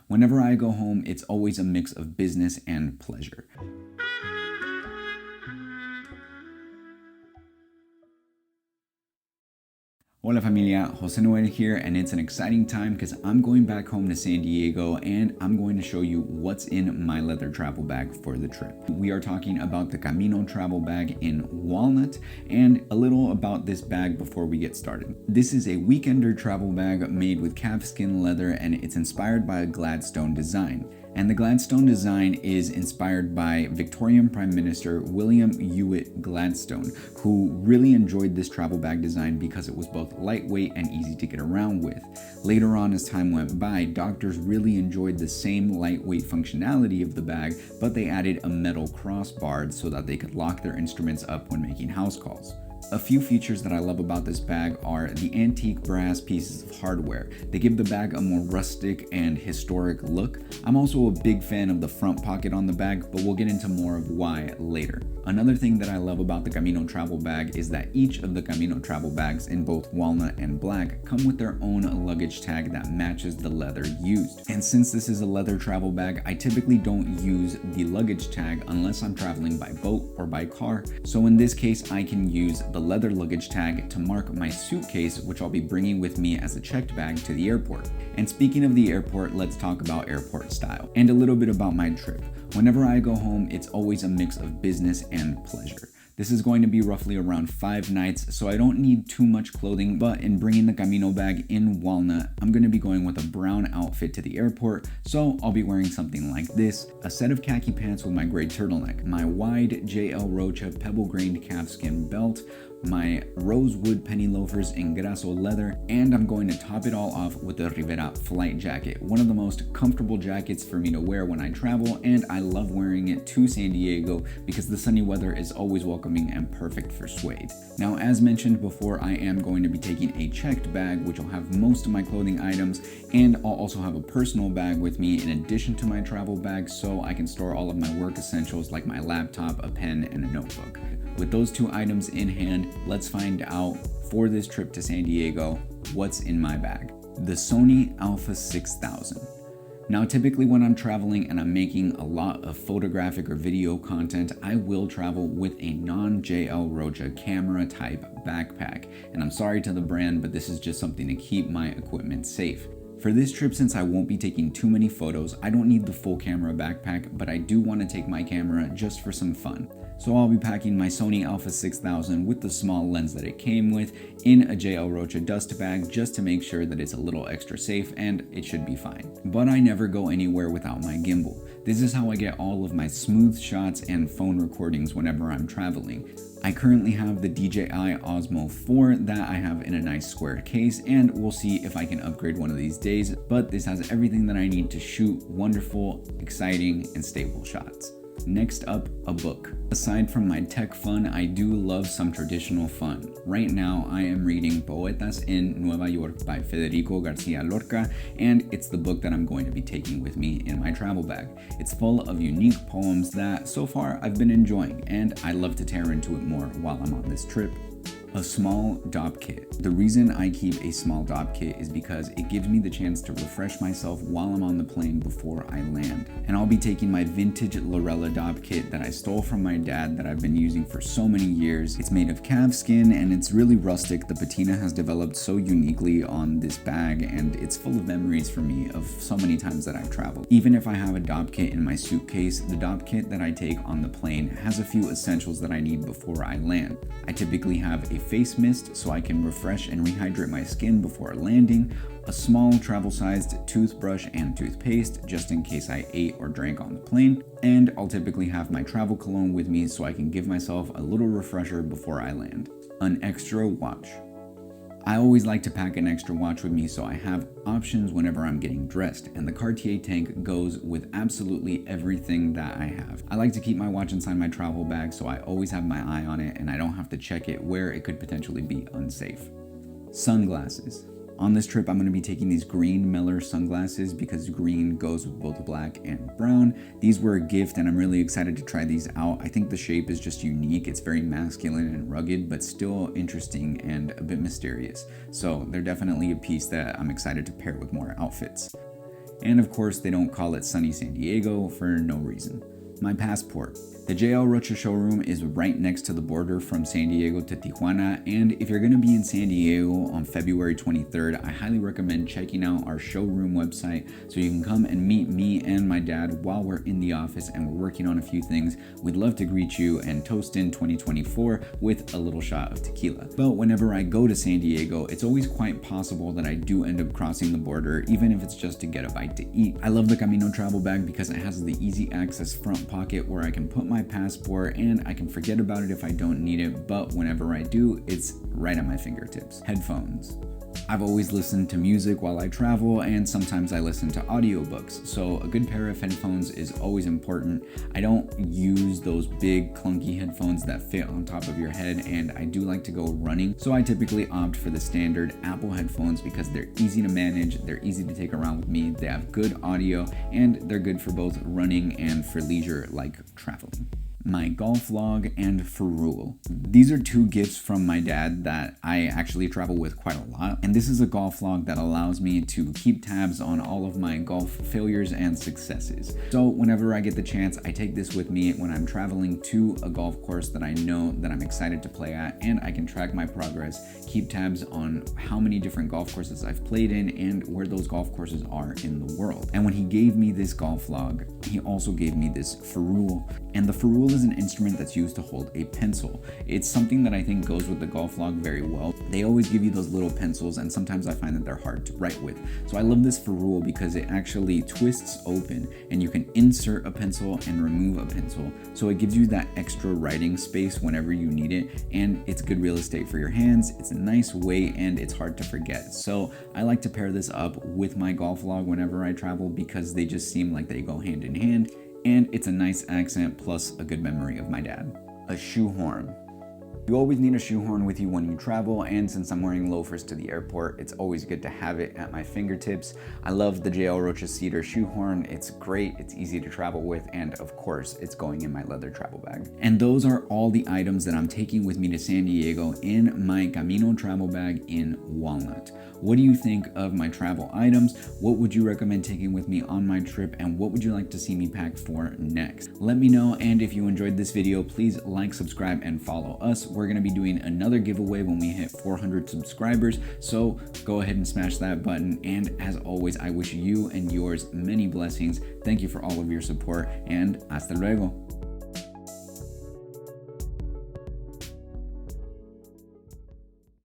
Whenever I go home, it's always a mix of business and pleasure. Hola familia, Jose-Noel here, and it's an exciting time because I'm going back home to San Diego and I'm going to show you what's in my leather travel bag for the trip. We are talking about the Camino travel bag in Walnut and a little about this bag before we get started. This is a weekender travel bag made with calfskin leather and it's inspired by a Gladstone design. And the Gladstone design is inspired by Victorian Prime Minister William Ewart Gladstone, who really enjoyed this travel bag design because it was both lightweight and easy to get around with. Later on, as time went by, doctors really enjoyed the same lightweight functionality of the bag, but they added a metal crossbar so that they could lock their instruments up when making house calls. A few features that I love about this bag are the antique brass pieces of hardware. They give the bag a more rustic and historic look. I'm also a big fan of the front pocket on the bag, but we'll get into more of why later. Another thing that I love about the Camino travel bag is that each of the Camino travel bags in both walnut and black come with their own luggage tag that matches the leather used. And since this is a leather travel bag, I typically don't use the luggage tag unless I'm traveling by boat or by car. So in this case, I can use the leather luggage tag to mark my suitcase, which I'll be bringing with me as a checked bag to the airport. And speaking of the airport, let's talk about airport style and a little bit about my trip. Whenever I go home, it's always a mix of business and pleasure. This is going to be roughly around 5 nights, so I don't need too much clothing, but in bringing the Camino bag in Walnut, I'm going to be going with a brown outfit to the airport, so I'll be wearing something like this: a set of khaki pants with my gray turtleneck, my wide JL Rocha pebble-grained calfskin belt, my rosewood penny loafers in grasso leather, and I'm going to top it all off with the Rivera flight jacket, one of the most comfortable jackets for me to wear when I travel, and I love wearing it to San Diego because the sunny weather is always welcoming and perfect for suede. Now, as mentioned before, I am going to be taking a checked bag, which will have most of my clothing items, and I'll also have a personal bag with me in addition to my travel bag, so I can store all of my work essentials like my laptop, a pen, and a notebook. With those two items in hand, let's find out for this trip to San Diego what's in my bag. The Sony Alpha 6000. Now, typically when I'm traveling and I'm making a lot of photographic or video content, I will travel with a non-JL Rocha camera type backpack. And I'm sorry to the brand, but this is just something to keep my equipment safe. For this trip, since I won't be taking too many photos, I don't need the full camera backpack, but I do want to take my camera just for some fun. So I'll be packing my Sony Alpha 6000 with the small lens that it came with in a JL Rocha dust bag just to make sure that it's a little extra safe, and it should be fine. But I never go anywhere without my gimbal. This is how I get all of my smooth shots and phone recordings whenever I'm traveling. I currently have the DJI Osmo 4 that I have in a nice square case, and we'll see if I can upgrade one of these days, but this has everything that I need to shoot wonderful, exciting, and stable shots. Next up, a book. Aside from my tech fun, I do love some traditional fun. Right now, I am reading Poetas en Nueva York by Federico Garcia Lorca, and it's the book that I'm going to be taking with me in my travel bag. It's full of unique poems that, so far, I've been enjoying, and I love to tear into it more while I'm on this trip. A small dop kit. The reason I keep a small dop kit is because it gives me the chance to refresh myself while I'm on the plane before I land. And I'll be taking my vintage Lorella dop kit that I stole from my dad that I've been using for so many years. It's made of calfskin and it's really rustic. The patina has developed so uniquely on this bag, and it's full of memories for me of so many times that I've traveled. Even if I have a dop kit in my suitcase, the dop kit that I take on the plane has a few essentials that I need before I land. I typically have a face mist so I can refresh and rehydrate my skin before landing, a small travel-sized toothbrush and toothpaste just in case I ate or drank on the plane, and I'll typically have my travel cologne with me so I can give myself a little refresher before I land. An extra watch. I always like to pack an extra watch with me so I have options whenever I'm getting dressed, and the Cartier tank goes with absolutely everything that I have. I like to keep my watch inside my travel bag so I always have my eye on it and I don't have to check it where it could potentially be unsafe. Sunglasses. On this trip, I'm going to be taking these green Miller sunglasses because green goes with both black and brown. These were a gift and I'm really excited to try these out. I think the shape is just unique. It's very masculine and rugged, but still interesting and a bit mysterious. So they're definitely a piece that I'm excited to pair with more outfits. And of course, they don't call it sunny San Diego for no reason. My passport. The JL Rocha showroom is right next to the border from San Diego to Tijuana, and if you're going to be in San Diego on February 23rd, I highly recommend checking out our showroom website so you can come and meet me and my dad while we're in the office and we're working on a few things. We'd love to greet you and toast in 2024 with a little shot of tequila. But whenever I go to San Diego, it's always quite possible that I do end up crossing the border, even if it's just to get a bite to eat. I love the Camino travel bag because it has the easy access front pocket where I can put my passport and I can forget about it if I don't need it, but whenever I do, it's right at my fingertips. Headphones. I've always listened to music while I travel, and sometimes I listen to audiobooks, so a good pair of headphones is always important. I don't use those big clunky headphones that fit on top of your head, and I do like to go running, so I typically opt for the standard Apple headphones because they're easy to manage, they're easy to take around with me, they have good audio, and they're good for both running and for leisure like traveling. My golf log and ferrule. These are two gifts from my dad that I actually travel with quite a lot, and this is a golf log that allows me to keep tabs on all of my golf failures and successes. So whenever I get the chance, I take this with me when I'm traveling to a golf course that I know that I'm excited to play at, and I can track my progress, keep tabs on how many different golf courses I've played in and where those golf courses are in the world. And when he gave me this golf log, he also gave me this ferrule, and the ferrule is an instrument that's used to hold a pencil. It's something that I think goes with the golf log very well. They always give you those little pencils, and sometimes I find that they're hard to write with. So I love this ferrule because it actually twists open and you can insert a pencil and remove a pencil. So it gives you that extra writing space whenever you need it, and it's good real estate for your hands. It's a nice weight and it's hard to forget. So I like to pair this up with my golf log whenever I travel because they just seem like they go hand in hand. And it's a nice accent plus a good memory of my dad. A shoehorn. You always need a shoehorn with you when you travel, and since I'm wearing loafers to the airport, it's always good to have it at my fingertips. I love the JL Rocha cedar shoehorn. It's great, it's easy to travel with, and of course, it's going in my leather travel bag. And those are all the items that I'm taking with me to San Diego in my Camino travel bag in Walnut. What do you think of my travel items? What would you recommend taking with me on my trip, and what would you like to see me pack for next? Let me know, and if you enjoyed this video, please like, subscribe, and follow us. We're going to be doing another giveaway when we hit 400 subscribers, so go ahead and smash that button. And as always, I wish you and yours many blessings. Thank you for all of your support, and hasta luego.